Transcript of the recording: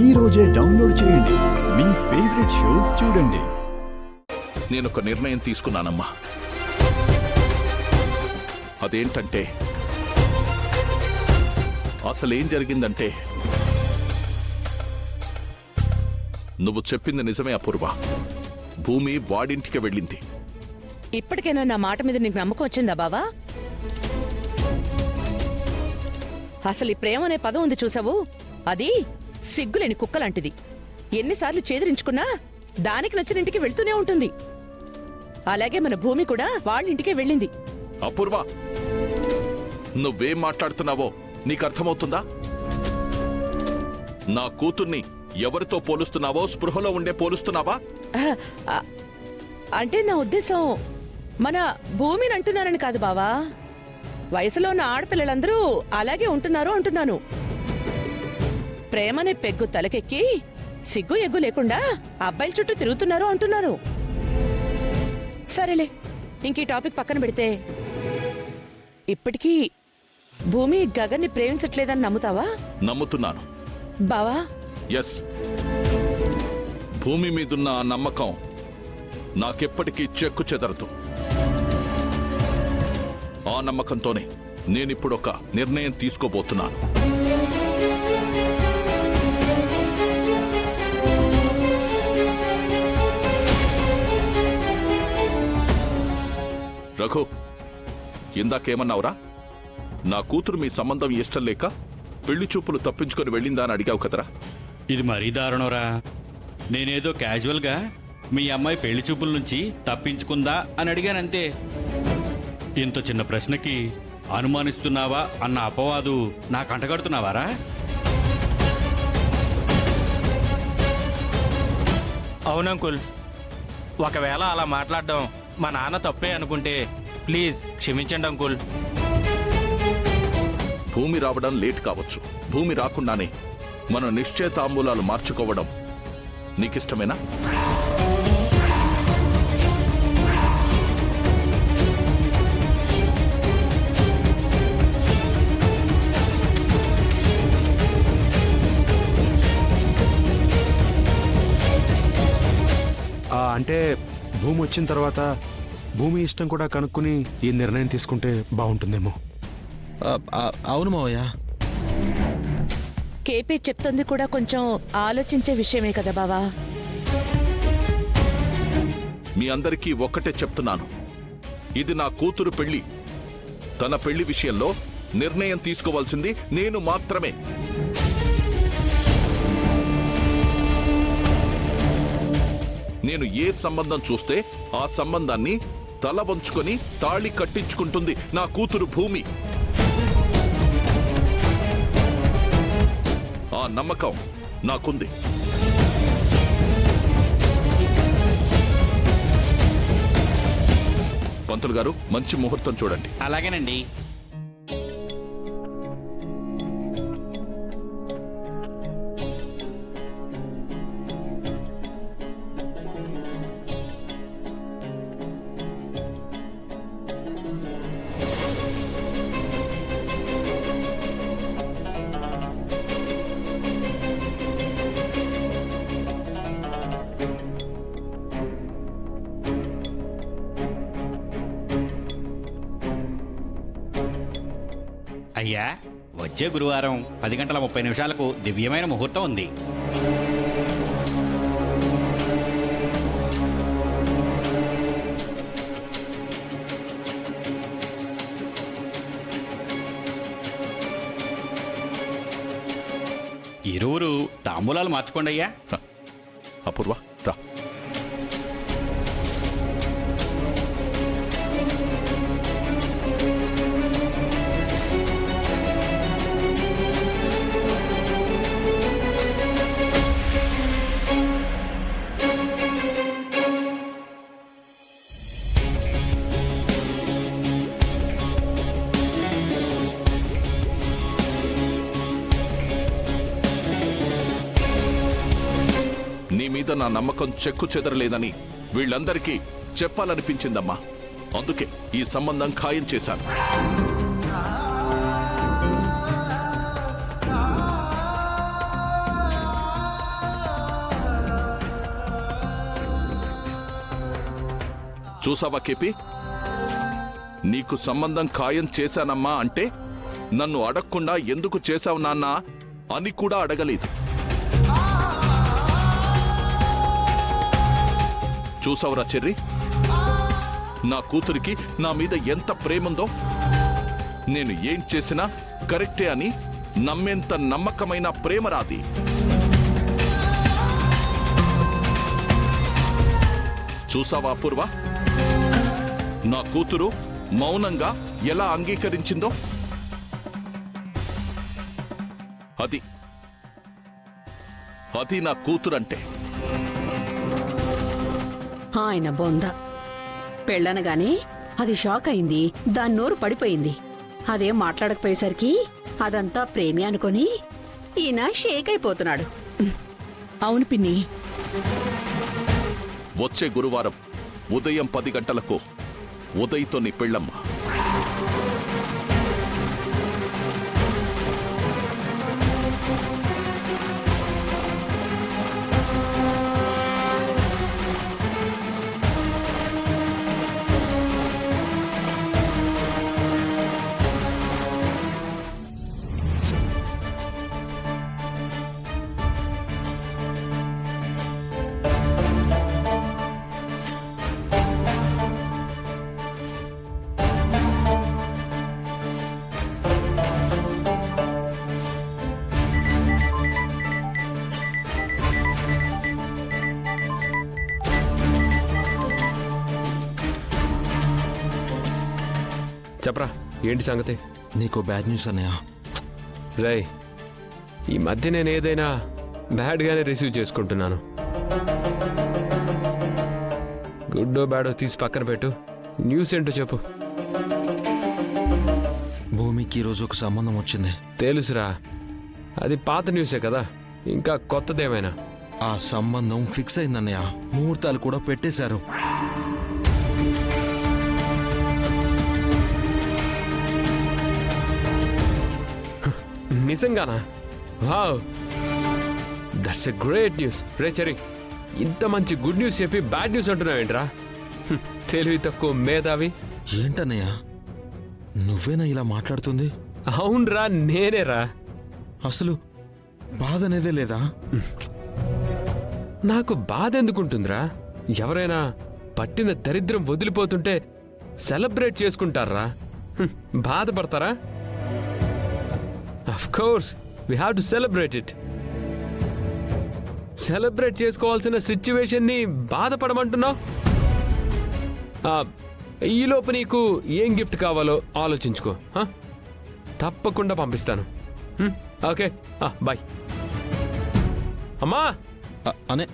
ఈ రోజే డౌన్లోడ్ చేయండి. మీ ఫేవరెట్ షోస్ చూడండి. నేనొక నిర్ణయం తీసుకున్నానమ్మా. అదేంటంటే అసలేం జరిగిందంటే నువ్వు చెప్పింది నిజమే అపూర్వ. భూమి వాడింటికి వెళ్ళింది. ఇప్పటికైనా నా మాట మీద నీకు నమ్మకం వచ్చిందా బావా? అసలు ఈ ప్రేమ అనే పదం ఉంది చూసావు, అది సిగ్గులేని కుక్కలాంటిది. ఎన్నిసార్లు చేదిరించుకున్నా దానికి నచ్చిన ఇంటికి వెళ్తూనే ఉంటుంది. అలాగే మన భూమి కూడా వాళ్ళింటికే వెళ్ళింది. అపూర్వ, నువ్వేం మాట్లాడుతున్నావో నీకు అర్థమవుతుందా? నా కూతుర్ని ఎవరితో పోలుస్తున్నావో స్పృహలో ఉండే పోలుస్తున్నావా? అంటే నా ఉద్దేశం మన భూమిని అంటున్నానని కాదు బావా. వయసులో ఉన్న ఆడపిల్లలందరూ అలాగే ఉంటున్నారు అంటున్నాను. ప్రేమనే పెగ్గు తలకెక్కి సిగ్గు ఎగ్గు లేకుండా అబ్బాయిల చుట్టూ తిరుగుతున్నారు అంటున్నారు. సరేలే, ఇంక ఈ టాపిక్ పక్కన పెడితే, ఇప్పటికీ భూమి గగన్ని ప్రేమించట్లేదని నమ్ముతావా? నమ్ముతున్నాను బావా. ఎస్, భూమి మీదున్న ఆ నమ్మకం నాకెప్పటికీ చెక్కు చెదరదు. ఆ నమ్మకంతోనే నేనిప్పుడు ఒక నిర్ణయం తీసుకోబోతున్నాను. రఘు, ఇందాకేమన్నావురా? నా కూతురు మీ సంబంధం ఇష్టం లేక పెళ్లి చూపులు తప్పించుకొని వెళ్ళిందా అని అడిగావు కదరా? ఇది మరీ దారుణంరా. నేనేదో క్యాజువల్గా మీ అమ్మాయి పెళ్లి చూపుల నుంచి తప్పించుకుందా అని అడిగానంతే. ఇంత చిన్న ప్రశ్నకి అనుమానిస్తున్నావా అన్న అపవాదు నాకు అంటగడుతున్నావారా? అవునంకుల్, ఒకవేళ అలా మాట్లాడడం మా నాన్న తప్పే అనుకుంటే ప్లీజ్ క్షమించండి అంకుల్. భూమి రావడం లేట్ కావచ్చు. భూమి రాకుండానే మన నిశ్చయితాంబూలాలు మార్చుకోవడం నీకిష్టమేనా? అంటే భూమి వచ్చిన తర్వాత భూమి ఇష్టం కూడా కనుక్కుని ఈ నిర్ణయం తీసుకుంటే బాగుంటుందేమో. అవును మావయ్య. కేపీ చెప్తుంది కూడా కొంచెం ఆలోచించే విషయమే కదా బావా. మీ అందరికీ ఒక్కటే చెప్తున్నాను, ఇది నా కూతురు పెళ్లి. తన పెళ్లి విషయంలో నిర్ణయం తీసుకోవాల్సింది నేను మాత్రమే. నేను ఏ సంబంధం చూస్తే ఆ సంబంధాన్ని తల వంచుకొని తాళి కట్టించుకుంటుంది నా కూతురు భూమి. ఆ నమ్మకం నాకుంది. పంతులు గారు, మంచి ముహూర్తం చూడండి. అలాగేనండి. అయ్యా, వచ్చే గురువారం 10:30 దివ్యమైన ముహూర్తం ఉంది. ఇరువురు తాంబూలాలు మార్చుకోండి అయ్యా. అపూర్వ, రా. నీ మీద నా నమ్మకం చెక్కు చెదరలేదని వీళ్ళందరికీ చెప్పాలనిపించిందమ్మా. అందుకే ఈ సంబంధం ఖాయం చేశాను. చూసావా కేపీ, నీకు సంబంధం ఖాయం చేశానమ్మా అంటే నన్ను అడగకుండా ఎందుకు చేశావు నాన్నా అని కూడా అడగలేదు. చూసావురా చెర్రి, నా కూతురికి నా మీద ఎంత ప్రేముందో. నేను ఏం చేసినా కరెక్టే అని నమ్మేంత నమ్మకమైన ప్రేమ రాది. చూసావా అపూర్వ, నా కూతురు మౌనంగా ఎలా అంగీకరించిందో. అది నా కూతురంటే. ఆయన బొంద పెళ్ళనగానే అది షాక్ అయింది, దాని నోరు పడిపోయింది. అదేం మాట్లాడకపోయేసరికి అదంతా ప్రేమి అనుకొని ఈయన షేక్ అయిపోతున్నాడు. అవును పిన్ని. వచ్చే గురువారం ఉదయం 10 గంటలకు ఉదయ్తో నీ పెళ్ళమ్మ. చెప్పరా, ఏంటి సంగతి? నీకు బ్యాడ్ న్యూస్ అన్నయ్య. రేయ్, ఈ మధ్య నేను ఏదైనా బ్యాడ్గానే రిసీవ్ చేసుకుంటున్నాను. గుడ్డో బ్యాడో తీసి పక్కన పెట్టు, న్యూస్ ఏంటో చెప్పు. భూమికి ఈరోజు ఒక సంబంధం వచ్చింది. తెలుసురా, అది పాత న్యూసే కదా, ఇంకా కొత్తదేమైనా? ఆ సంబంధం ఫిక్స్ అయిందన్నయ్య. ముహూర్తాలు కూడా పెట్టేశారు. నిజంగానా? Wow, that's a great news. రే చెరి, ఇంత మంచి గుడ్ న్యూస్ చెప్పి బ్యాడ్ న్యూస్ అంటున్నావేంట్రా? తెలివి తక్కువ మేధావి. ఏంటన్నయ్య, నువ్వేనా ఇలా మాట్లాడుతుంది? అవునరా, నేనేరా. అసలు బాధ అనేదే లేదా? నాకు బాధ ఎందుకుంటుందిరా? ఎవరైనా పట్టిన దరిద్రం వదిలిపోతుంటే సెలబ్రేట్ చేసుకుంటారా? బాధపడతారా? Of course we have to celebrate it. Celebrate చేసుకోవాల్సిన సిచ్యువేషన్ని బాధపడమంటున్నావు? ఈలోపు నీకు ఏం గిఫ్ట్ కావాలో ఆలోచించుకో. తప్పకుండా పంపిస్తాను. Okay, bye. అమ్మా అనే